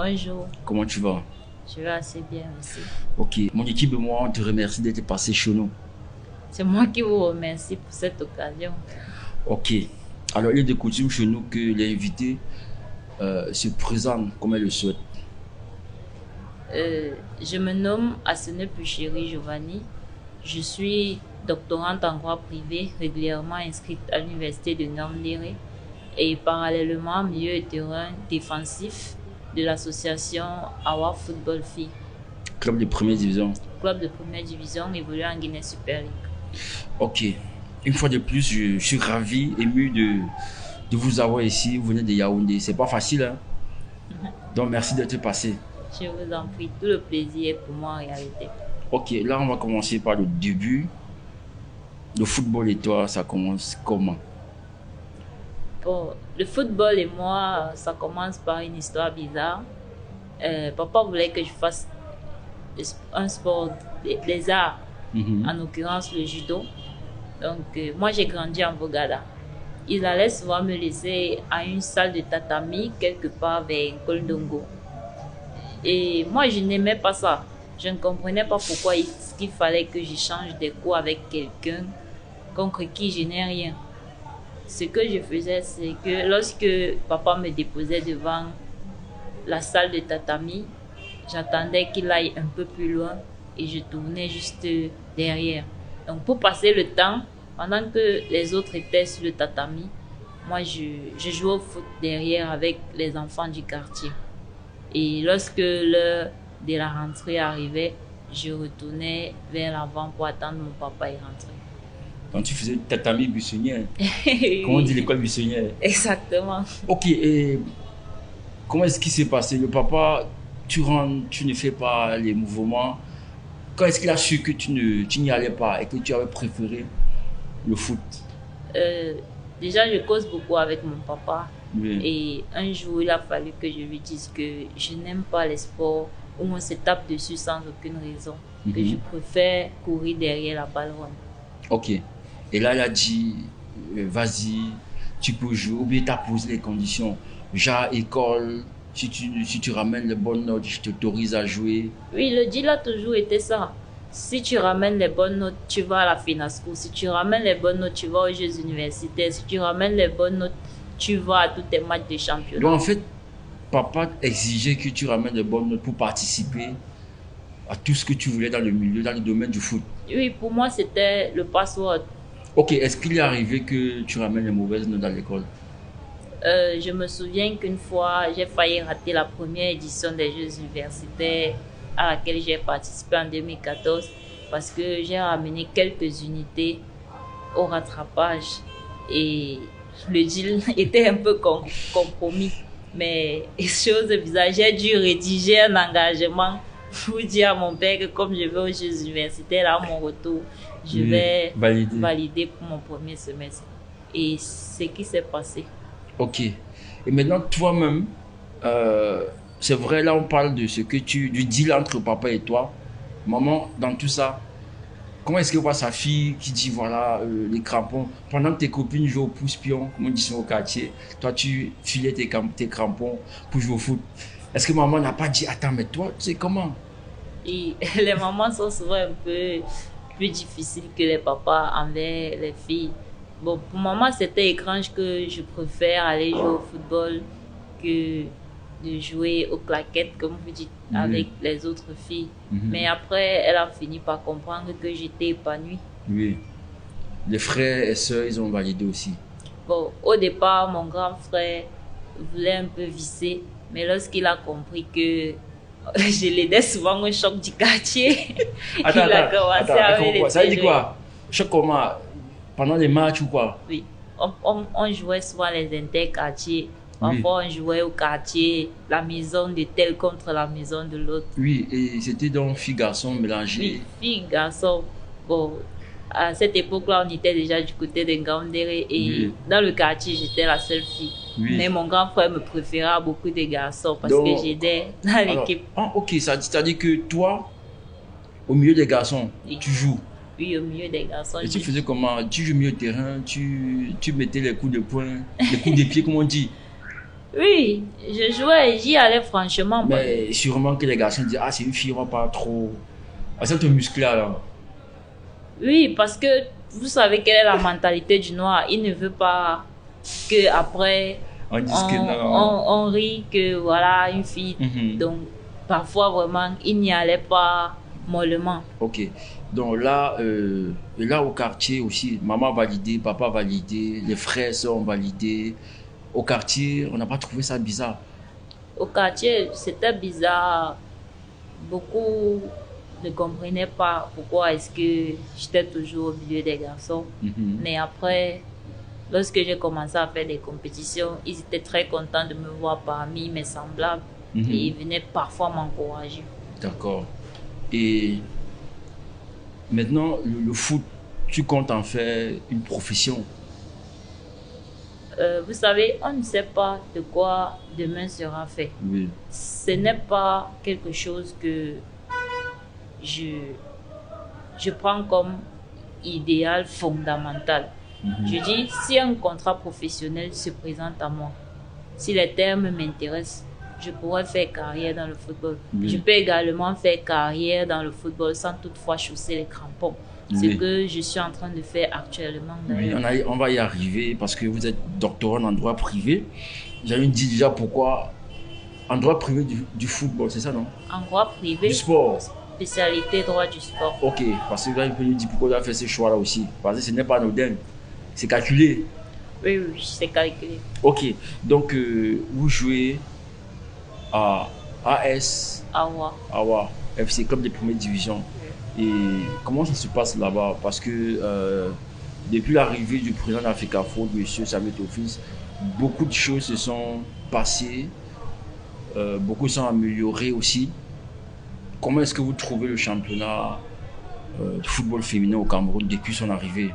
Bonjour, Comment tu vas? je vais assez bien aussi. Ok, mon équipe et moi, on te remercie d'être passé chez nous. C'est moi qui vous remercie pour cette occasion. Ok, alors il est de coutume chez nous que les invités se présentent comme elles le souhaitent. Je me nomme Asene Pucheri Giovanni. Je suis doctorante en droit privé régulièrement inscrite à l'université de Namdéré et parallèlement milieu et terrain défensif de l'association Awa Football Filles, Club de première division. club de première division évoluant en Guinée Super League. Ok, une fois de plus, je suis ravi, ému de vous avoir ici. Vous venez de Yaoundé, c'est pas facile, hein? Donc merci d'être passé. Je vous en prie, tout le plaisir est pour moi en réalité. Ok, là on va commencer par le début. Le football et toi, ça commence comment? Bon, le football et moi, ça commence par une histoire bizarre. Papa voulait que je fasse un sport des arts, Mhm. en l'occurrence le judo. Donc, moi, j'ai grandi en Bogada. Ils allaient souvent me laisser à une salle de tatami quelque part vers Koldongo. Et moi, je n'aimais pas ça. Je ne comprenais pas pourquoi qu'il fallait que j'échange des cours avec quelqu'un contre qui je n'ai rien. Ce que je faisais, c'est que lorsque papa me déposait devant la salle de tatami, j'attendais qu'il aille un peu plus loin et je tournais juste derrière. Donc pour passer le temps, pendant que les autres étaient sur le tatami, moi je jouais au foot derrière avec les enfants du quartier. Et lorsque l'heure de la rentrée arrivait, je retournais vers l'avant pour attendre mon papa y rentrer. Donc tu faisais tatami buissonnière. Comment on dit l'école buissonnière? Exactement. Ok, et comment est-ce qu'il s'est passé? Le papa, tu rentres, tu ne fais pas les mouvements. Quand est-ce qu'il a su que tu n'y allais pas et que tu avais préféré le foot? Euh, Déjà, je cause beaucoup avec mon papa. Oui. Et un jour, il a fallu que je lui dise que je n'aime pas les sports où on se tape dessus sans aucune raison. Que je préfère courir derrière la balle ronde. Ok. Et là, il a dit, vas-y, tu peux jouer. Ou bien tu as posé les conditions. Genre, école, si tu ramènes les bonnes notes, je t'autorise à jouer. Oui, le deal a toujours été ça. Si tu ramènes les bonnes notes, tu vas à la FINASCO. Si tu ramènes les bonnes notes, tu vas aux Jeux universitaires. Si tu ramènes les bonnes notes, tu vas à tous tes matchs de championnat. Donc en fait, papa exigeait que tu ramènes les bonnes notes pour participer à tout ce que tu voulais dans le milieu, dans le domaine du foot. Oui, pour moi, c'était le password. Ok, est-ce qu'il est arrivé que tu ramènes les mauvaises notes dans l'école? Je me souviens qu'une fois, j'ai failli rater la première édition des Jeux universitaires à laquelle j'ai participé en 2014 parce que j'ai ramené quelques unités au rattrapage et le deal était un peu compromis. Mais chose bizarre, j'ai dû rédiger un engagement pour dire à mon père que comme je vais aux Jeux universitaires, à mon retour, je vais valider pour mon premier semestre. Et c'est ce qui s'est passé. Ok. Et maintenant, toi-même, c'est vrai, là, on parle de ce que du deal entre papa et toi. Maman, dans tout ça, comment est-ce que voit sa fille qui dit, voilà, les crampons, pendant que tes copines jouent au pouce-pion, comme on dit au quartier, toi, tu filais tes crampons pour jouer au foot. Est-ce que maman n'a pas dit, attends, mais toi, tu sais comment? Et les mamans sont souvent un peu plus difficiles que les papas envers les filles. Bon, pour maman, c'était étrange que je préfère aller jouer au football que de jouer aux claquettes, comme vous dites, avec les autres filles. Mais après, elle a fini par comprendre que j'étais épanouie. Oui. Les frères et sœurs, ils ont validé aussi. Bon, au départ, mon grand frère voulait un peu visser, mais lorsqu'il a compris que je l'aidais souvent au choc du quartier, il a commencé à me laisser. Ça veut dire quoi? Choc comment? Pendant les matchs ou quoi? Oui, on jouait souvent les interquartiers. Parfois, on jouait au quartier, la maison de tel contre la maison de l'autre. Oui, et c'était donc filles-garçons mélangés. Oui, filles-garçons. Bon, à cette époque-là, on était déjà du côté de Ngaoundéré et dans le quartier, j'étais la seule fille. Mais mon grand frère me préférait à beaucoup de garçons parce que j'étais dans l'équipe. Ok, ça dit que toi, au milieu des garçons, tu joues. Oui, au milieu des garçons. Et tu faisais comment? Tu joues au milieu de terrain, tu mettais les coups de poing, les coups de pied, comme on dit. Oui, je jouais, j'y allais franchement. Mais sûrement que les garçons disent, ah, c'est une fille, on va pas trop. Ah, c'est te muscler alors. Oui, parce que vous savez quelle est la mentalité du noir. Il ne veut pas que après On dit que non. on rit que voilà une fille. Donc parfois vraiment il n'y allait pas mollement. Ok. Donc là, là au quartier aussi, maman validé, papa validé, les frères sont validés. Au quartier, on n'a pas trouvé ça bizarre. Au quartier, c'était bizarre. Beaucoup ne comprenaient pas pourquoi est-ce que j'étais toujours au milieu des garçons. Mais après, lorsque j'ai commencé à faire des compétitions, ils étaient très contents de me voir parmi mes semblables et ils venaient parfois m'encourager. D'accord. Et maintenant, le foot, tu comptes en faire une profession? Vous savez, on ne sait pas de quoi demain sera fait. Oui. Ce n'est pas quelque chose que je prends comme idéal fondamental. Je dis, si un contrat professionnel se présente à moi, si les termes m'intéressent, je pourrais faire carrière dans le football. Oui. Je peux également faire carrière dans le football sans toutefois chausser les crampons. Oui. Ce que je suis en train de faire actuellement. Oui, on va y arriver parce que vous êtes doctorant en droit privé. J'avais dit déjà pourquoi en droit privé du football, c'est ça, non? En droit privé, du sport. Spécialité droit du sport. Ok, parce que là, il peut nous dire pourquoi il a fait ce choix-là aussi. Parce que ce n'est pas anodin, c'est calculé. Oui, c'est calculé. Ok, donc vous jouez à AS Awa FC, club de première division. Et comment ça se passe là-bas? Parce que depuis l'arrivée du président d'Africa Food, M. Samuel Tofis, beaucoup de choses se sont passées, beaucoup sont améliorées aussi. Comment est-ce que vous trouvez le championnat de football féminin au Cameroun depuis son arrivée?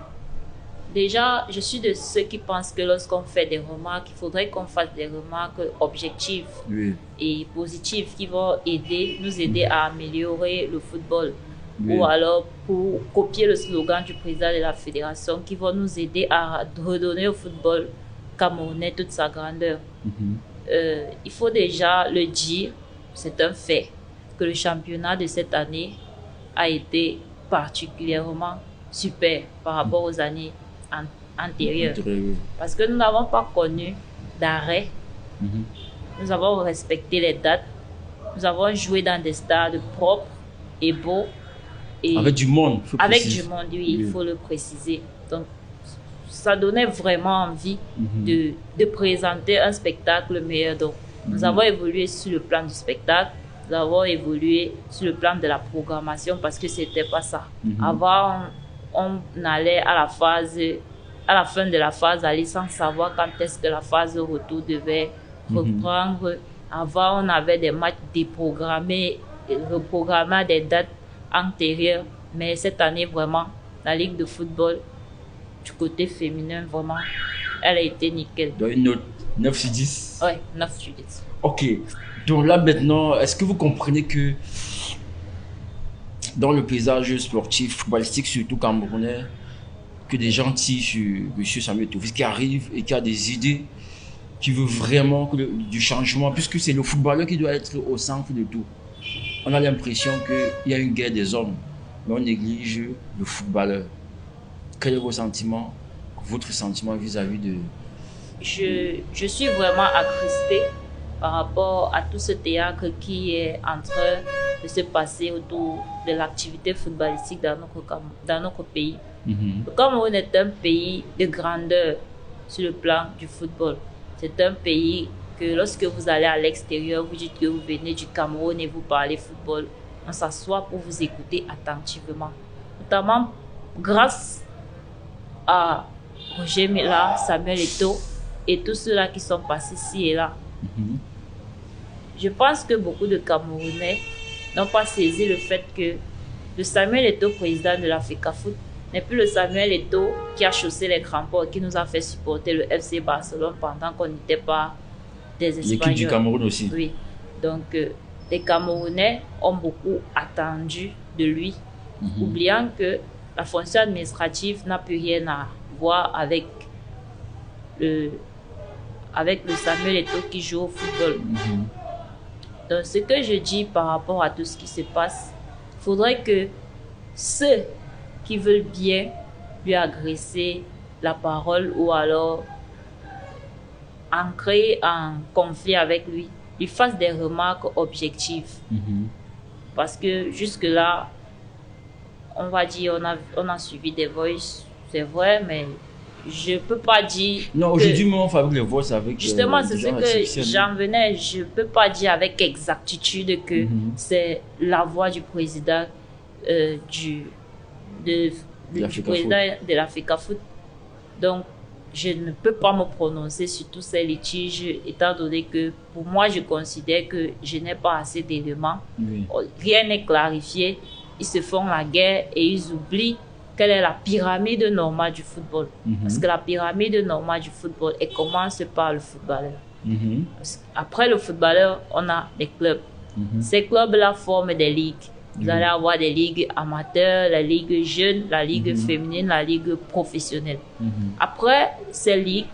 Déjà, je suis de ceux qui pensent que lorsqu'on fait des remarques, il faudrait qu'on fasse des remarques objectives et positives qui vont nous aider à améliorer le football. Ou alors pour copier le slogan du président de la fédération qui va nous aider à redonner au football camerounais toute sa grandeur. Il faut déjà le dire, c'est un fait, que le championnat de cette année a été particulièrement super par rapport aux années antérieures. Parce que nous n'avons pas connu d'arrêt. Nous avons respecté les dates. Nous avons joué dans des stades propres et beaux. Et avec du monde, avec du monde, oui, il faut le préciser. Donc, ça donnait vraiment envie de présenter un spectacle meilleur. Donc, nous avons évolué sur le plan du spectacle, nous avons évolué sur le plan de la programmation parce que c'était pas ça. Avant, on allait à la fin de la phase aller sans savoir quand est-ce que la phase de retour devait reprendre. Avant, on avait des matchs déprogrammés, reprogrammés à des dates antérieure, mais cette année vraiment la ligue de football du côté féminin vraiment elle a été nickel. Donc une note 9 sur 10. Ouais, 9 sur 10. Ok, donc là maintenant, est-ce que vous comprenez que dans le paysage sportif, footballistique surtout camerounais, que des gens tirent sur M. Samuel Tofis qui arrive et qui a des idées, qui veut vraiment du changement, puisque c'est le footballeur qui doit être au centre de tout. On a l'impression qu'il y a une guerre des hommes, mais on néglige le footballeur. Quel est votre sentiment vis-à-vis de... Je suis vraiment attristée par rapport à tout ce théâtre qui est en train de se passer autour de l'activité footballistique dans notre pays. Le Cameroun est un pays de grandeur sur le plan du football. C'est un pays que lorsque vous allez à l'extérieur, vous dites que vous venez du Cameroun et vous parlez football, on s'assoit pour vous écouter attentivement. Notamment grâce à Roger Mila, Samuel Eto'o et tous ceux-là qui sont passés ci et là. Je pense que beaucoup de Camerounais n'ont pas saisi le fait que le Samuel Eto'o, président de l'Africa Foot, n'est plus le Samuel Eto'o qui a chaussé les crampons et qui nous a fait supporter le FC Barcelone pendant qu'on n'était pas des Espagnols. L'équipe du Cameroun aussi. Oui. Donc, les Camerounais ont beaucoup attendu de lui, oubliant que la fonction administrative n'a plus rien à voir avec avec le Samuel Eto'o qui joue au football. Donc, ce que je dis par rapport à tout ce qui se passe, il faudrait que ceux qui veulent bien lui agresser la parole ou alors entrer en conflit avec lui, lui fassent des remarques objectives. Parce que jusque-là, on va dire, on a suivi des voices, c'est vrai, mais je peux pas dire. Non, aujourd'hui, on fabrique les voices avec. Justement, c'est ce que j'en venais. Je peux pas dire avec exactitude que c'est la voix du président du président de l'Africa Foot. Donc, je ne peux pas me prononcer sur tous ces litiges, étant donné que pour moi, je considère que je n'ai pas assez d'éléments. Rien n'est clarifié. Ils se font la guerre et ils oublient quelle est la pyramide normale du football. Parce que la pyramide normale du football, elle commence par le footballeur. Après le footballeur, on a les clubs. Ces clubs-là forment des ligues. Vous allez avoir des ligues amateurs, la ligue jeune, la ligue féminine, la ligue professionnelle. Après ces ligues,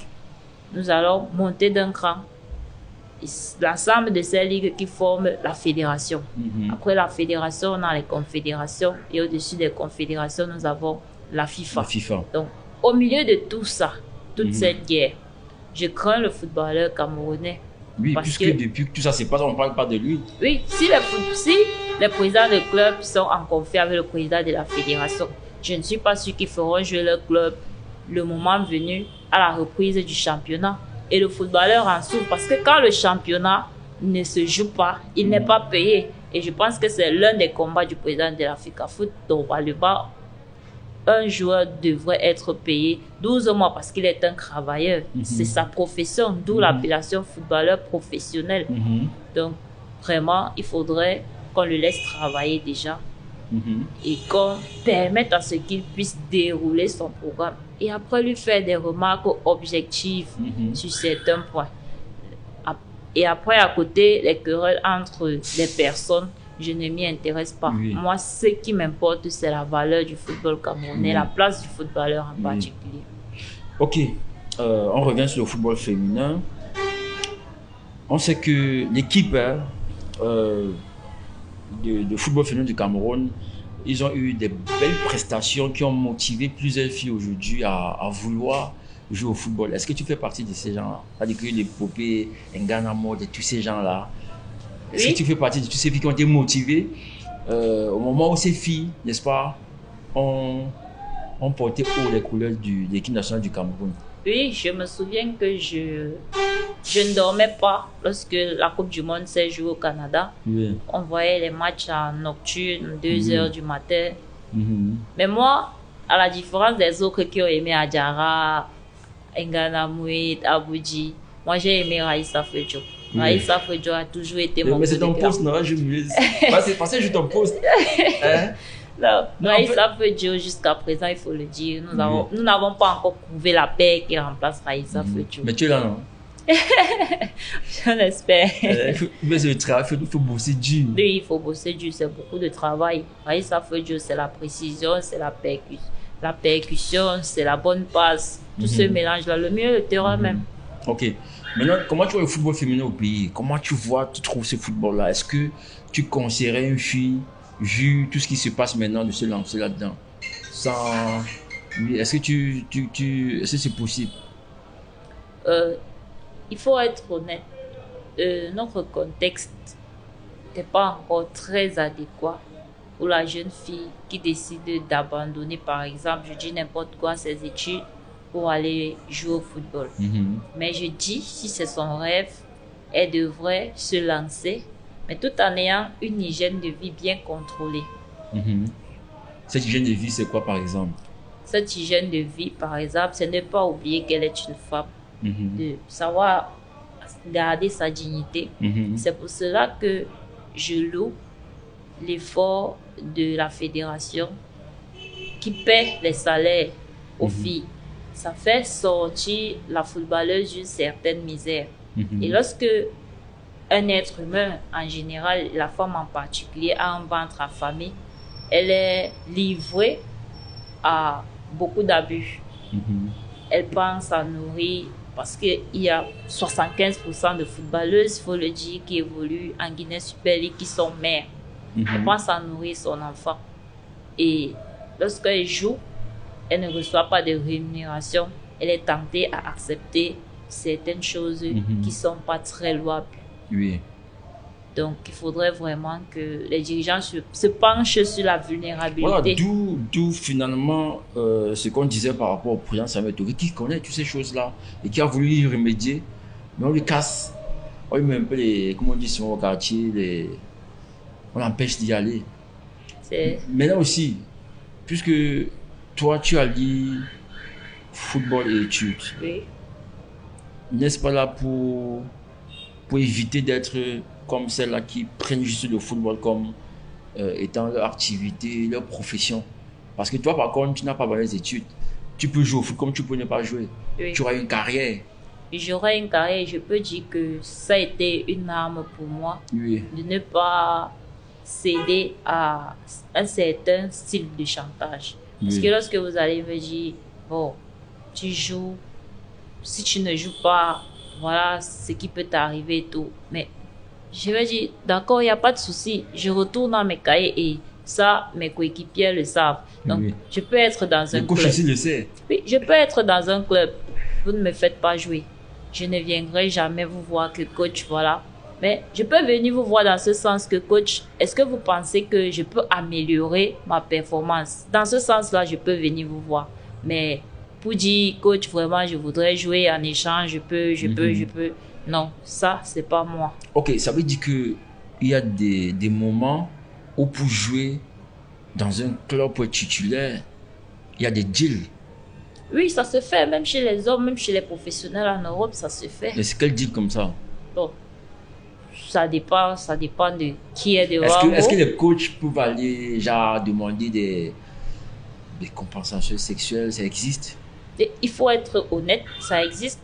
nous allons monter d'un cran. L'ensemble de ces ligues qui forment la fédération. Après la fédération, on a les confédérations. Et au-dessus des confédérations, nous avons la FIFA. Donc, au milieu de tout ça, toute cette guerre, je crains le footballeur camerounais. Oui, puisque depuis que tout ça se passe, on ne parle pas de lui. Oui, si les présidents de club sont en conflit avec le président de la fédération, je ne suis pas sûr qu'ils feront jouer leur club le moment venu à la reprise du championnat. Et le footballeur en souffre parce que quand le championnat ne se joue pas, il n'est pas payé. Et je pense que c'est l'un des combats du président de l'Africa Foot. Donc, un joueur devrait être payé 12 mois parce qu'il est un travailleur. C'est sa profession, d'où l'appellation footballeur professionnel. Donc, vraiment, il faudrait qu'on le laisse travailler déjà et qu'on permette à ce qu'il puisse dérouler son programme. Et après, lui faire des remarques objectives sur certains points. Et après, à côté, les querelles entre les personnes, je ne m'y intéresse pas. Moi, ce qui m'importe, c'est la valeur du football camerounais, la place du footballeur en particulier. Ok, on revient sur le football féminin. On sait que l'équipe de football féminin du Cameroun, ils ont eu des belles prestations qui ont motivé plusieurs filles aujourd'hui à vouloir jouer au football. Est-ce que tu fais partie de ces gens-là? C'est-à-dire les Popé, Nganamo, de tous ces gens-là. Est-ce que tu fais partie de tous ces filles qui ont été motivées au moment où ces filles, n'est-ce pas, ont porté haut les couleurs de l'équipe nationale du Cameroun? Oui, je me souviens que je ne dormais pas lorsque la Coupe du Monde s'est jouée au Canada. On voyait les matchs en nocturne, 2 heures du matin. Mais moi, à la différence des autres qui ont aimé Adjara, Nganamoué, Aboudji, moi j'ai aimé Raïssa Fedjo. Raïssa Fedjo a toujours été mon. Mais c'est ton poste, non? Je me dis. Parce que je ton poste. Non, Raïssa Fedjo, jusqu'à présent, il faut le dire, nous n'avons pas encore prouvé la paix qui remplace Raïssa Fedjo. Mais tu es là, non? Je l'espère. Mais c'est le travail, il faut bosser dur. Oui, il faut bosser dur, c'est beaucoup de travail. Raïssa Fedjo, c'est la précision, c'est la percussion, c'est la bonne passe. Tout ce mélange-là, le mieux, le terrain même. Ok. Maintenant, comment tu vois le football féminin au pays? Comment tu trouves ce football-là? Est-ce que tu conseillerais une fille, vu tout ce qui se passe maintenant, de se lancer là-dedans? Est-ce que est-ce que c'est possible? Il faut être honnête. Notre contexte n'est pas encore très adéquat pour la jeune fille qui décide d'abandonner, par exemple, je dis n'importe quoi, ses études pour aller jouer au football. Mais je dis, si c'est son rêve, elle devrait se lancer, mais tout en ayant une hygiène de vie bien contrôlée. Cette hygiène de vie, c'est quoi, par exemple? Cette hygiène de vie, par exemple, c'est ne pas oublier qu'elle est une femme, de savoir garder sa dignité. C'est pour cela que je loue l'effort de la fédération qui paie les salaires aux filles. Ça fait sortir la footballeuse d'une certaine misère. Et lorsque un être humain, en général, la femme en particulier, a un ventre affamé, elle est livrée à beaucoup d'abus. Elle pense à nourrir parce qu'il y a 75% de footballeuses, il faut le dire, qui évoluent en Guinée Super League, qui sont mères. Elle pense à nourrir son enfant. Et lorsqu'elle joue, elle ne reçoit pas de rémunération. Elle est tentée à accepter certaines choses qui ne sont pas très louables. Oui. Donc, il faudrait vraiment que les dirigeants se penchent sur la vulnérabilité. Voilà, d'où finalement ce qu'on disait par rapport au président Samuel Touré, qui connaît toutes ces choses-là et qui a voulu y remédier, mais on lui casse. On lui met un peu les, comme on dit souvent au quartier, on l'empêche d'y aller. Mais là aussi, puisque toi, tu allies football et études, oui. N'est-ce pas là pour éviter d'être comme celles-là qui prennent juste le football comme étant leur activité, leur profession? Parce que toi, par contre, tu n'as pas les études. Tu peux jouer au foot comme tu peux ne pas jouer. Oui. Tu auras une carrière. J'aurai une carrière, je peux dire que ça a été une arme pour moi, oui. de ne pas céder à un certain style de chantage. Parce que lorsque vous allez me dire, bon, tu joues, si tu ne joues pas, voilà ce qui peut t'arriver et tout. Mais je vais dire, d'accord, il n'y a pas de souci, je retourne dans mes cahiers et ça, mes coéquipiers le savent. Donc, je peux être dans un club. Le coach aussi le sait. Oui, je peux être dans un club. Vous ne me faites pas jouer. Je ne viendrai jamais vous voir que coach, voilà. Mais je peux venir vous voir dans ce sens que coach, est-ce que vous pensez que je peux améliorer ma performance? Dans ce sens-là, je peux venir vous voir. Mais pour dire coach, vraiment, je voudrais jouer en échange, je peux. Non, ça, c'est pas moi. Ok, ça veut dire que il y a des moments où pour jouer dans un club titulaire, il y a des deals. Oui, ça se fait, même chez les hommes, même chez les professionnels en Europe, ça se fait. Mais c'est quel deal comme ça? Bon, ça dépend de qui est devant. Est-ce que les coachs peuvent aller genre demander des compensations sexuelles? Ça existe? Et il faut être honnête, ça existe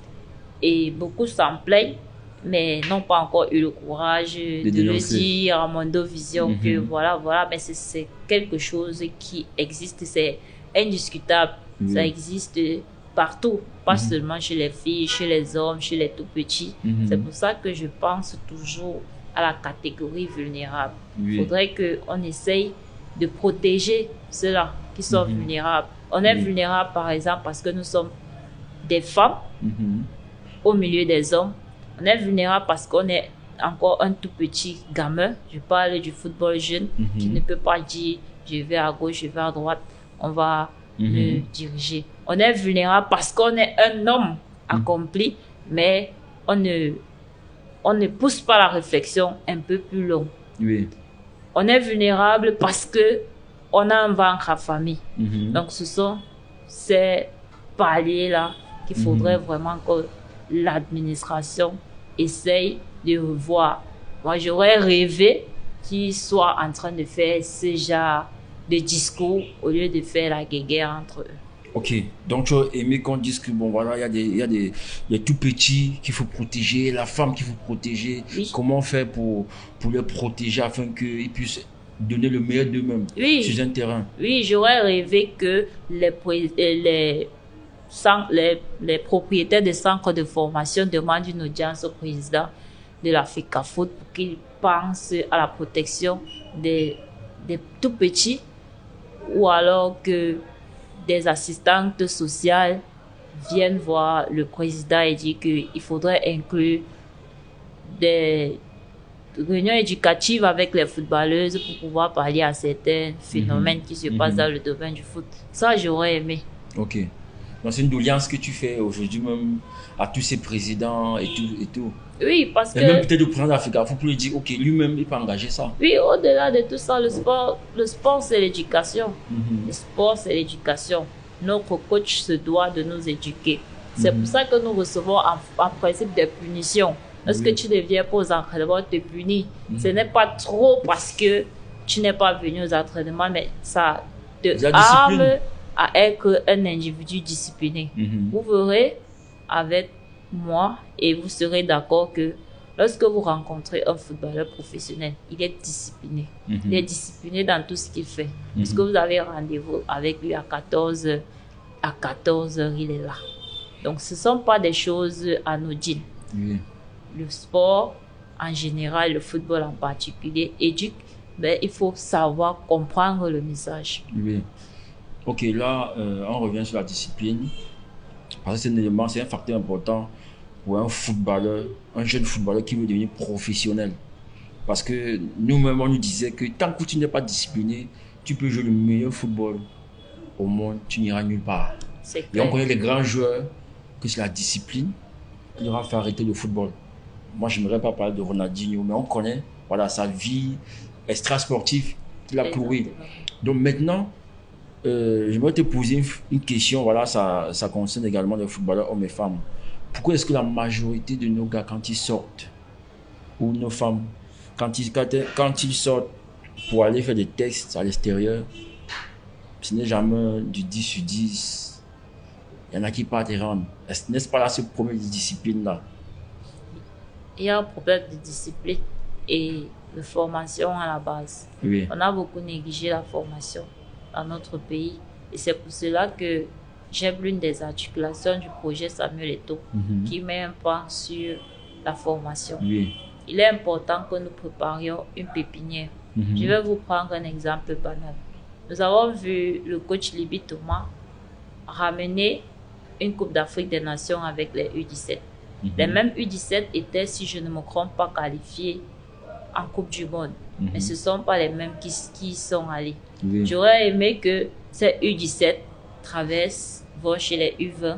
et beaucoup s'en plaignent, mais n'ont pas encore eu le courage de le dire à Mondovision que voilà, mais c'est quelque chose qui existe, c'est indiscutable. Ça existe partout, pas seulement chez les filles, chez les hommes, chez les tout petits. C'est pour ça que je pense toujours à la catégorie vulnérable. Il faudrait qu'on essaye de protéger ceux-là qui sont vulnérables. On est vulnérable, par exemple, parce que nous sommes des femmes au milieu des hommes. On est vulnérable parce qu'on est encore un tout petit gamin. Je parle du football jeune qui ne peut pas dire je vais à gauche, je vais à droite. On va le diriger. On est vulnérable parce qu'on est un homme accompli, mais on ne pousse pas la réflexion un peu plus loin. On est vulnérable parce que on a un ventre à famille. Donc ce sont ces paliers-là qu'il faudrait vraiment que l'administration essaye de revoir. Moi, j'aurais rêvé qu'ils soient en train de faire ce genre de discours au lieu de faire la guéguerre entre eux. Ok, donc tu as aimé qu'on dise que bon voilà, il y a des tout petits qu'il faut protéger, la femme qu'il faut protéger. Comment faire pour les protéger afin qu'ils puissent donner le meilleur d'eux-mêmes sur un terrain? Oui, j'aurais rêvé que les propriétaires de centres de formation demandent une audience au président de la FECAFOOT pour qu'il pense à la protection des tout petits, ou alors que des assistantes sociales viennent voir le président et dire qu'il faudrait inclure des réunions éducatives avec les footballeuses pour pouvoir parler à certains phénomènes qui se passent dans le domaine du foot. Ça, j'aurais aimé. Ok. Donc, c'est une doléance que tu fais aujourd'hui même à tous ces présidents et tout. Oui, parce que... Et même peut-être le président d'Afrique, il faut plus lui dire, ok, lui-même, il peut engager ça. Oui, au-delà de tout ça, le sport c'est l'éducation. Le sport, c'est l'éducation. Notre coach se doit de nous éduquer. C'est pour ça que nous recevons en principe des punitions. Lorsque tu ne viens pas aux entraînements, te punit. Ce n'est pas trop parce que tu n'es pas venu aux entraînements, mais ça te arme à être un individu discipliné. Vous verrez avec moi et vous serez d'accord que lorsque vous rencontrez un footballeur professionnel, il est discipliné. Il est discipliné dans tout ce qu'il fait. Lorsque vous avez rendez-vous avec lui à 14h, il est là. Donc, ce ne sont pas des choses anodines. Oui. Le sport, en général, le football en particulier, éduque, mais il faut savoir comprendre le message. Oui. Ok, là, on revient sur la discipline. Parce que c'est un élément, c'est un facteur important pour un footballeur, un jeune footballeur qui veut devenir professionnel. Parce que nous-mêmes, on nous disait que tant que tu n'es pas discipliné, tu peux jouer le meilleur football au monde, tu n'iras nulle part. C'est Et on clair. connaît les grands joueurs que c'est la discipline qui leur a fait arrêter le football. Moi, je n'aimerais pas parler de Ronaldinho, mais on connaît voilà, sa vie extra-sportive qu'il a couru. Exactement. Donc maintenant, j'aimerais te poser une question, voilà, ça concerne également les footballeurs hommes et femmes. Pourquoi est-ce que la majorité de nos gars, quand ils sortent, ou nos femmes, quand ils sortent pour aller faire des tests à l'extérieur, ce n'est jamais du 10 sur 10. Il y en a qui partent et rentrent. N'est-ce pas là ce problème de discipline-là? Il y a un problème de discipline et de formation à la base. Oui. On a beaucoup négligé la formation dans notre pays. Et c'est pour cela que j'aime l'une des articulations du projet Samuel Eto'o qui met un point sur la formation. Oui. Il est important que nous préparions une pépinière. Je vais vous prendre un exemple banal. Nous avons vu le coach Libi Thomas ramener une Coupe d'Afrique des Nations avec les U17. Les mêmes U17 étaient, si je ne me trompe pas, qualifiés en Coupe du Monde. Mais ce ne sont pas les mêmes qui y sont allés. Oui. J'aurais aimé que ces U17 traversent, vont chez les U20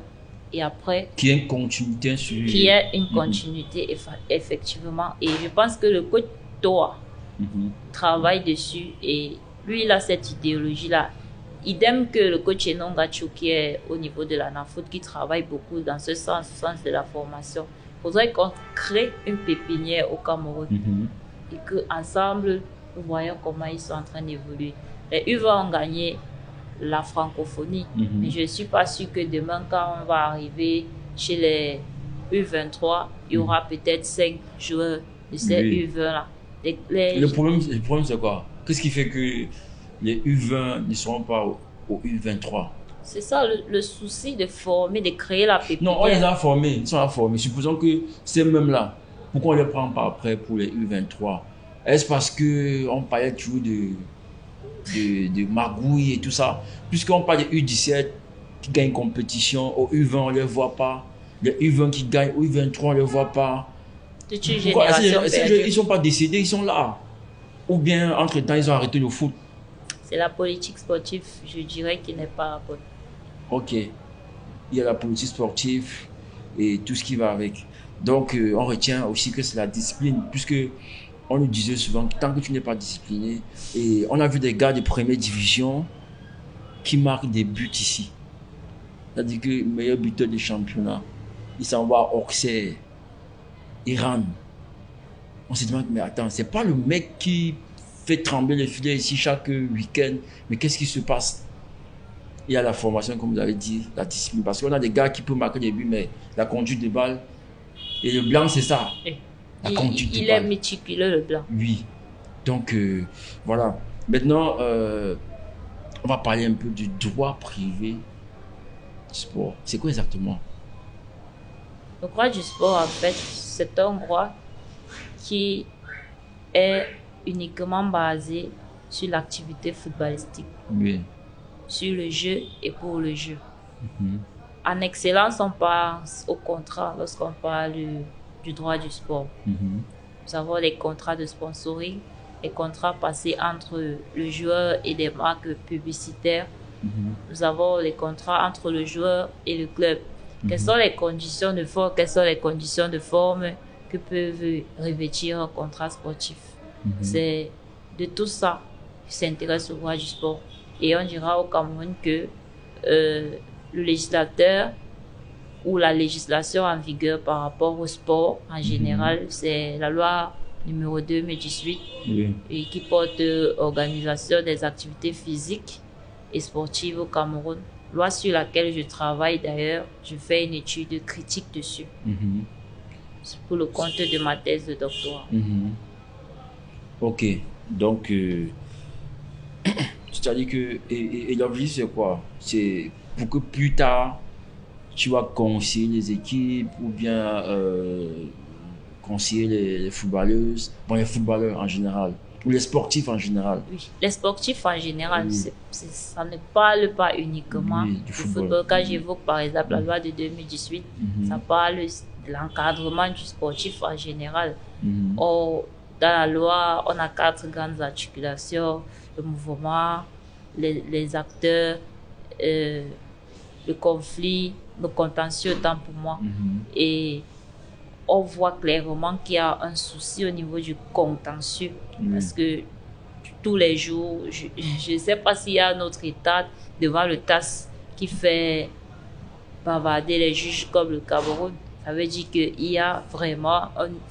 et après Qui est une continuité sur... qu'il y ait une continuité effectivement. Et je pense que le coach Toa travaille dessus et lui, il a cette idéologie-là. Idem que le coach Enonga Chou qui est au niveau de la NAFOOT qui travaille beaucoup dans ce sens, au sens de la formation. Il faudrait qu'on crée une pépinière au Cameroun et qu'ensemble, nous voyons comment ils sont en train d'évoluer. Les UVA ont gagné la francophonie, mais je ne suis pas sûre que demain, quand on va arriver chez les U23, il y aura peut-être 5 joueurs de ces U20-là. Le problème, c'est quoi? Qu'est-ce qui fait que les U20 ne seront pas au U23? C'est ça le souci de former, de créer la pépinière. Non, on les a formés, ils sont formés. Supposons que ces mêmes-là, pourquoi on ne les prend pas après pour les U23? Est-ce parce qu'on parlait toujours de magouilles et tout ça? Puisqu'on parle des U17 qui gagnent compétition, au U20 on ne les voit pas. Les U20 qui gagnent au U23 on ne les voit pas. Toute une Pourquoi? génération perdue. Ils ne sont pas décédés, ils sont là. Ou bien, entre-temps, ils ont arrêté le foot. C'est la politique sportive, je dirais, qui n'est pas bonne. Ok. Il y a la politique sportive et tout ce qui va avec. Donc, on retient aussi que c'est la discipline, puisque on nous disait souvent que tant que tu n'es pas discipliné, et on a vu des gars de première division qui marquent des buts ici. C'est-à-dire que le meilleur buteur du championnat, il s'en va à Auxerre, il rentre. On se demande, mais attends, c'est pas le mec qui fait trembler les filets ici chaque week-end, mais qu'est-ce qui se passe? Il y a la formation, comme vous avez dit, la discipline, parce qu'on a des gars qui peuvent marquer des buts, mais la conduite de balle, et le blanc, c'est ça. La conduite de Il balle. est méticuleux, le blanc. Oui. Donc, voilà. Maintenant, on va parler un peu du droit privé du sport. C'est quoi exactement? Le droit du sport, en fait, c'est un droit qui est uniquement basé sur l'activité footballistique, Oui. sur le jeu et pour le jeu. En excellence, on pense au contrat lorsqu'on parle du droit du sport. Nous avons les contrats de sponsoring, les contrats passés entre le joueur et des marques publicitaires. Nous avons les contrats entre le joueur et le club. Quelles sont les conditions de forme, quelles sont les conditions de forme que peuvent revêtir un contrat sportif? C'est de tout ça qui s'intéresse au droit du sport. Et on dira au Cameroun que le législateur ou la législation en vigueur par rapport au sport en général, c'est la loi numéro 2018 et qui porte organisation des activités physiques et sportives au Cameroun. Loi sur laquelle je travaille d'ailleurs, je fais une étude critique dessus. C'est pour le compte de ma thèse de doctorat. Ok, donc c'est-à-dire que et l'objectif c'est quoi? C'est pour que plus tard tu vas conseiller les équipes ou bien conseiller les footballeuses, bon, les footballeurs en général, ou les sportifs en général. Oui, les sportifs en général, Oui. ça ne parle pas uniquement Oui, du du football. football. Quand j'évoque par exemple la loi de 2018, ça parle de l'encadrement du sportif en général. Or, dans la loi, on a 4 grandes articulations: le mouvement, les acteurs, le conflit, le contentieux, autant pour moi. Et on voit clairement qu'il y a un souci au niveau du contentieux. Parce que tous les jours, je ne sais pas s'il y a un autre État devant le TAS qui fait bavarder les juges comme le Cameroun. Ça veut dire qu'il y a vraiment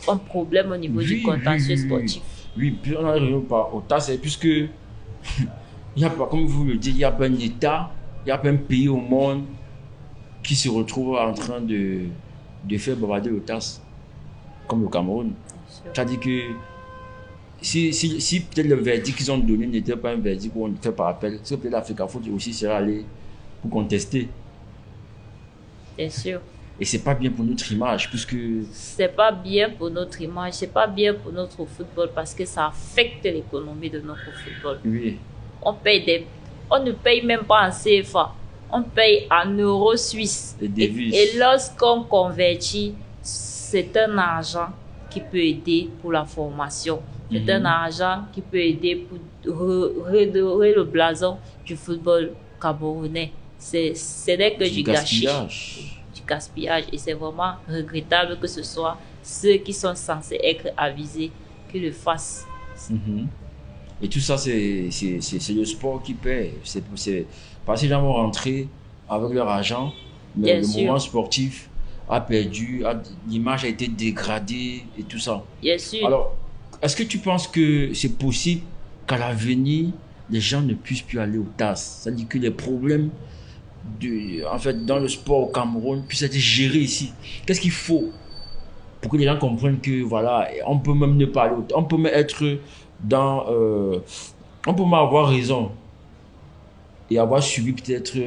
un problème au niveau du contentieux sportif. Oui, puis on n'arrive pas au tas, c'est puisque il n'y a pas, comme vous le dites, il n'y a pas un État, il n'y a pas un pays au monde qui se retrouve en train de faire bavarder le TAS, comme le Cameroun. C'est-à-dire que si peut-être le verdict qu'ils ont donné n'était pas un verdict où on fait par appel, c'est peut-être l'Africa Foot aussi serait allé pour contester. Bien sûr. Et c'est pas bien pour notre image, puisque... C'est pas bien pour notre image, c'est pas bien pour notre football parce que ça affecte l'économie de notre football. Oui. On ne paye même pas en CFA, on paye en euros suisses. Et lorsqu'on convertit, c'est un argent qui peut aider pour la formation. C'est un argent qui peut aider pour redorer le blason du football camerounais. Ce n'est que du gâchis. Gaspillage, et c'est vraiment regrettable que ce soit ceux qui sont censés être avisés qui le fassent. Et tout ça, c'est le sport qui paie. C'est parce que les gens vont rentrer avec leur argent, mais le mouvement sportif a perdu, l'image a été dégradée et tout ça. Bien sûr. Alors, est-ce que tu penses que c'est possible qu'à l'avenir, les gens ne puissent plus aller au TAS? C'est-à-dire que les problèmes en fait, dans le sport au Cameroun puisse être géré ici. Qu'est-ce qu'il faut pour que les gens comprennent que voilà, on peut même ne pas aller, on peut même être dans, on peut même avoir raison et avoir subi peut-être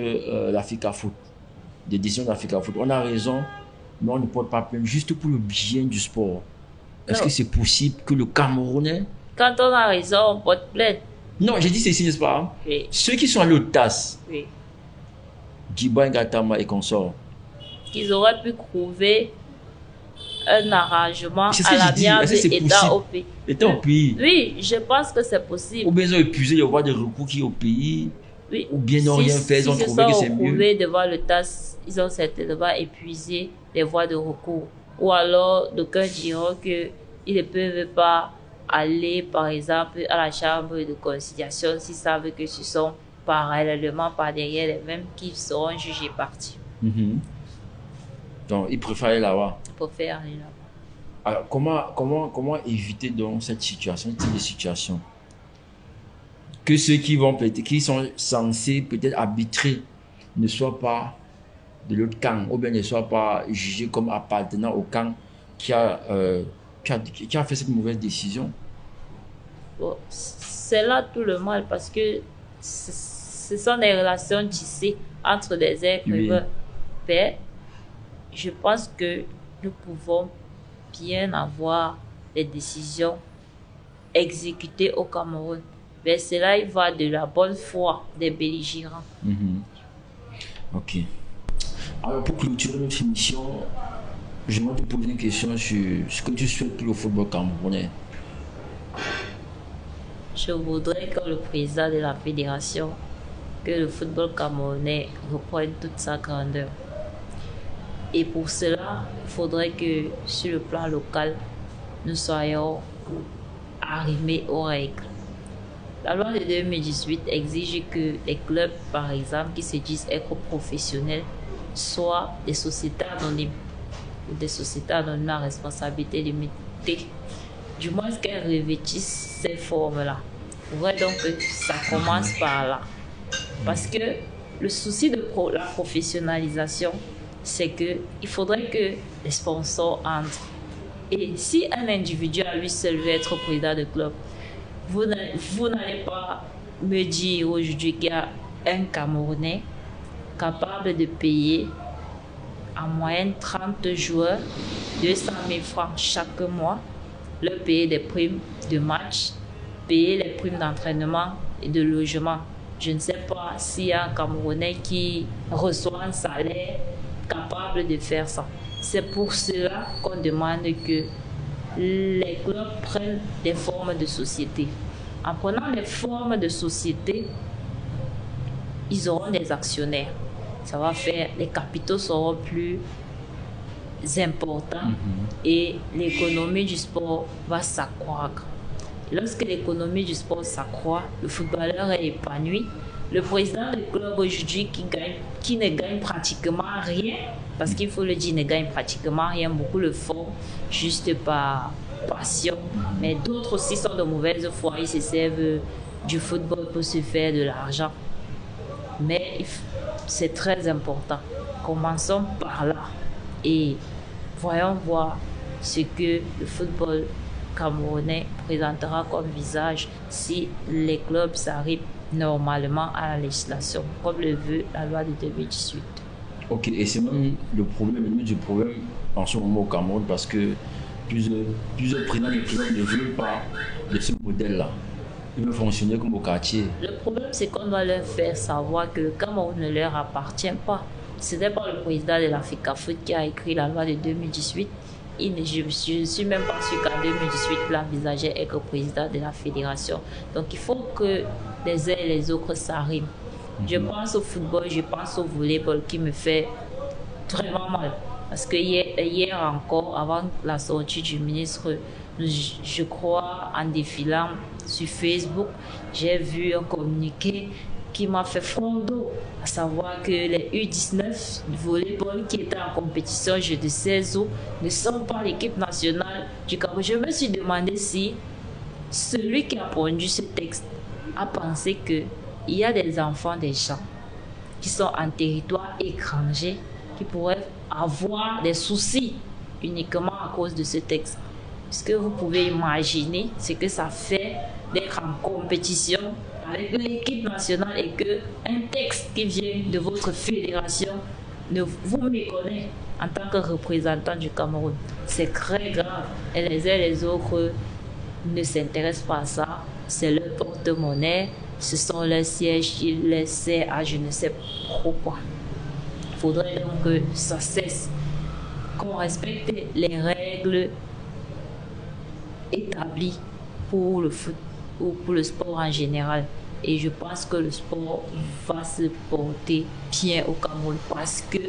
l'Africa Foot, des décisions d'Africa Foot. On a raison, mais on ne porte pas plainte juste pour le bien du sport. Est-ce que c'est possible que le Camerounais... Quand on a raison, on porte plainte. Non, j'ai dit c'est ici, n'est-ce pas? Oui. Ceux qui sont allés au TAS, oui. Djiba Ngatama et consorts, qu'ils auraient pu trouver un arrangement à l'amiable étant au pays. Oui, je pense que c'est possible. Ou bien ils ont épuisé les voies de recours qui au pays. Oui. Ou bien ils n'ont rien fait, ils ont trouvé que c'est mieux. Devant le TAS, ils ont certainement épuisé les voies de recours. Ou alors, d'aucuns diront qu'ils ne peuvent pas aller, par exemple, à la chambre de conciliation s'ils savent que ce sont parallèlement par derrière les mêmes qui seront jugés partis. Donc, ils préfèrent aller là-bas. Ils préfèrent aller là-bas. Alors, comment éviter donc cette situation, ce type de situation? Que ceux qui sont censés peut-être arbitrer ne soient pas de l'autre camp, ou bien ne soient pas jugés comme appartenant au camp qui a fait cette mauvaise décision. Bon, c'est là tout le mal parce que ce sont des relations tissées entre des êtres humains. Je pense que nous pouvons bien avoir des décisions exécutées au Cameroun. Mais cela, il va de la bonne foi des belligérants. Ok. Alors, pour clôturer notre émission, je vais te poser une question sur ce que tu souhaites pour le football camerounais. Je voudrais, comme le président de la fédération, que le football camerounais reprenne toute sa grandeur. Et pour cela, il faudrait que sur le plan local, nous soyons arrimés aux règles. La loi de 2018 exige que les clubs, par exemple, qui se disent être professionnels, soient des sociétés anonymes ou des sociétés anonymes à responsabilité limitée. Du moins qu'elles revêtissent ces formes-là. Il faudrait donc que ça commence par là. Parce que le souci de la professionnalisation, c'est qu'il faudrait que les sponsors entrent. Et si un individu à lui seul veut être président de club, vous n'allez pas me dire aujourd'hui qu'il y a un Camerounais capable de payer en moyenne 30 joueurs, 200 000 francs chaque mois, leur payer des primes de match, payer les primes d'entraînement et de logement. Je ne sais pas s'il y a un Camerounais qui reçoit un salaire capable de faire ça. C'est pour cela qu'on demande que les clubs prennent des formes de société. En prenant les formes de société, ils auront des actionnaires. Ça va faire, les capitaux seront plus importants et l'économie du sport va s'accroître. Lorsque l'économie du sport s'accroît, le footballeur est épanoui. Le président du club aujourd'hui qui ne gagne pratiquement rien, parce qu'il faut le dire, ne gagne pratiquement rien, beaucoup le font juste par passion. Mais d'autres aussi sont de mauvaise foi, ils se servent du football pour se faire de l'argent. Mais c'est très important. Commençons par là et voyons voir ce que le football camerounais présentera comme visage si les clubs s'arrivent normalement à la législation, comme le veut la loi de 2018. Ok, et c'est même le problème en ce moment au Cameroun parce que plusieurs présidents de clubs ne veulent pas de ce modèle-là. Ils veulent fonctionner comme au quartier. Le problème, c'est qu'on doit leur faire savoir que le Cameroun ne leur appartient pas. Ce n'est pas le président de l'Africa Foot qui a écrit la loi de 2018. Je ne suis même pas sûr qu'en 2018, l'envisageait être président de la fédération. Donc, il faut que les uns et les autres s'arriment. Je pense au football, je pense au volleyball qui me fait vraiment mal. Parce que hier encore, avant la sortie du ministre, je crois, en défilant sur Facebook, j'ai vu un communiqué qui m'a fait froid d'eau, à savoir que les U19 de volleyball qui étaient en compétition jeu de 16 août ne sont pas l'équipe nationale du Cameroun. Je me suis demandé si celui qui a produit ce texte a pensé qu'il y a des enfants des gens qui sont en territoire étranger qui pourraient avoir des soucis uniquement à cause de ce texte. Est-ce que vous pouvez imaginer ce que ça fait d'être en compétition avec l'équipe nationale et qu'un texte qui vient de votre fédération vous méconnaît en tant que représentant du Cameroun? C'est très grave. Et les uns et les autres ne s'intéressent pas à ça. C'est leur porte-monnaie, ce sont leurs sièges, ils les servent à je ne sais pourquoi. Il faudrait donc que ça cesse, qu'on respecte les règles établies pour le foot ou pour le sport en général. Et je pense que le sport va se porter bien au Cameroun parce que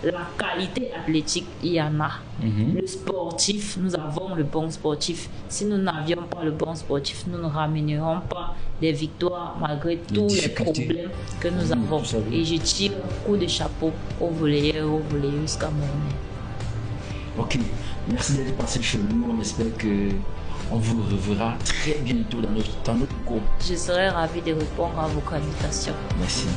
la qualité athlétique, il y en a. Le sportif, nous avons le bon sportif. Si nous n'avions pas le bon sportif, nous ne ramènerons pas des victoires malgré tous les problèmes que nous avons. Et je tire un coup de chapeau aux volleyeurs et aux volleyeuses camerounais. Ok, merci d'être passé chez nous. On espère que on vous reverra très bientôt dans notre cours. Je serai ravie de répondre à vos candidatures. Merci.